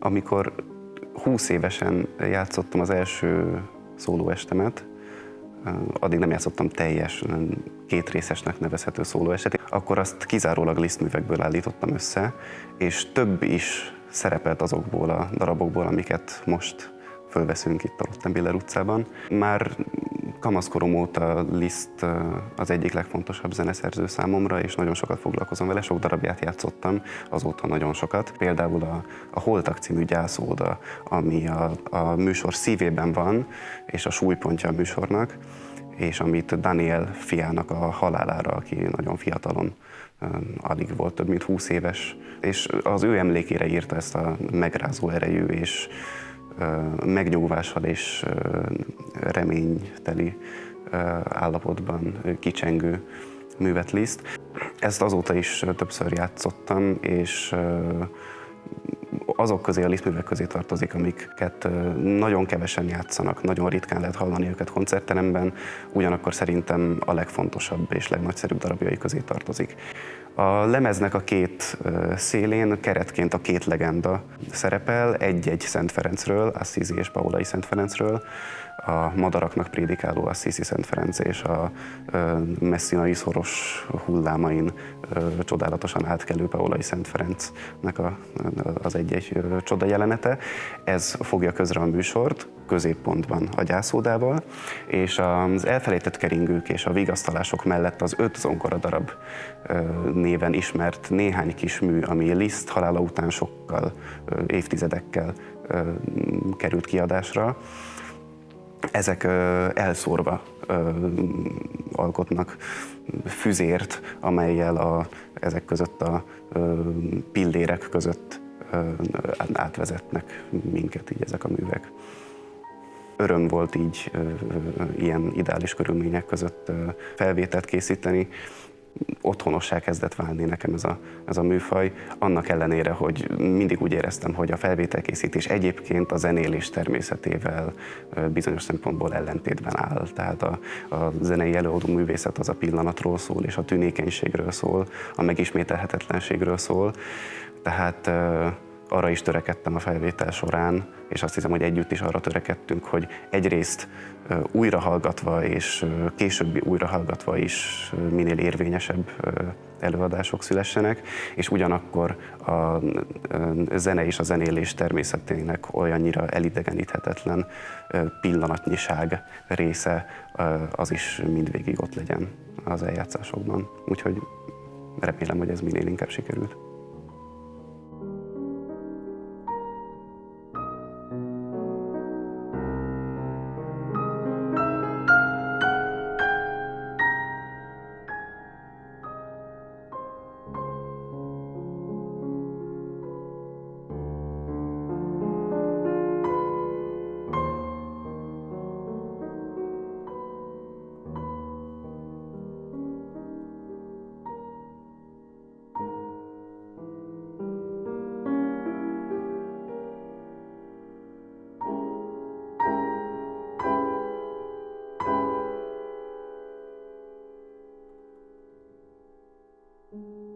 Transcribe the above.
Amikor 20 évesen játszottam az első szólóestemet, addig nem játszottam teljes, kétrészesnek nevezhető szólóestet, akkor azt kizárólag Liszt művekből állítottam össze, és több is szerepelt azokból a darabokból, amiket most fölveszünk itt a Rottenbiller utcában. Már kamaszkorom óta Liszt az egyik legfontosabb zeneszerző számomra, és nagyon sokat foglalkozom vele, sok darabját játszottam, azóta nagyon sokat. Például a Holtak című gyászóda, ami a műsor szívében van, és a súlypontja a műsornak, és amit Daniel fiának a halálára, aki nagyon fiatalon, alig volt több mint 20 éves, és az ő emlékére írta ezt a megrázó erejű és megnyugvással és reményteli állapotban kicsengő művet Liszt. Ezt azóta is többször játszottam, és azok közé, a Liszt művek közé tartozik, amiket nagyon kevesen játszanak, nagyon ritkán lehet hallani őket koncertteremben, ugyanakkor szerintem a legfontosabb és legnagyszerűbb darabjai közé tartozik. A lemeznek a két szélén keretként a két legenda szerepel, egy-egy Szent Ferencről, Assisi és Paolai Szent Ferencről, a madaraknak prédikáló Assisi Szent Ferenc és a messzinai szoros hullámain csodálatosan átkelő Paolai Szent Ferencnek az egy-egy csoda jelenete. Ez fogja közre a műsort, középpontban a gyászódával, és az elfelejtett keringők és a vigasztalások mellett az 5 zongora darab néven ismert néhány kis mű, ami Liszt halála után sokkal, évtizedekkel került kiadásra. Ezek elszórva alkotnak füzért, amellyel ezek között a pillérek között átvezetnek minket így ezek a művek. Öröm volt így ilyen ideális körülmények között felvételt készíteni. Otthonossá kezdett válni nekem ez a műfaj, annak ellenére, hogy mindig úgy éreztem, hogy a felvételkészítés egyébként a zenélés természetével bizonyos szempontból ellentétben áll. Tehát a zenei előadó művészet az a pillanatról szól, és a tünékenységről szól, a megismételhetetlenségről szól. Tehát arra is törekedtem a felvétel során, és azt hiszem, hogy együtt is arra törekedtünk, hogy egyrészt újrahallgatva és későbbi újrahallgatva is minél érvényesebb előadások szülessenek, és ugyanakkor a zene és a zenélés természetének olyannyira elidegeníthetetlen pillanatnyiság része az is mindvégig ott legyen az eljátszásokban. Úgyhogy remélem, hogy ez minél inkább sikerült. Thank you.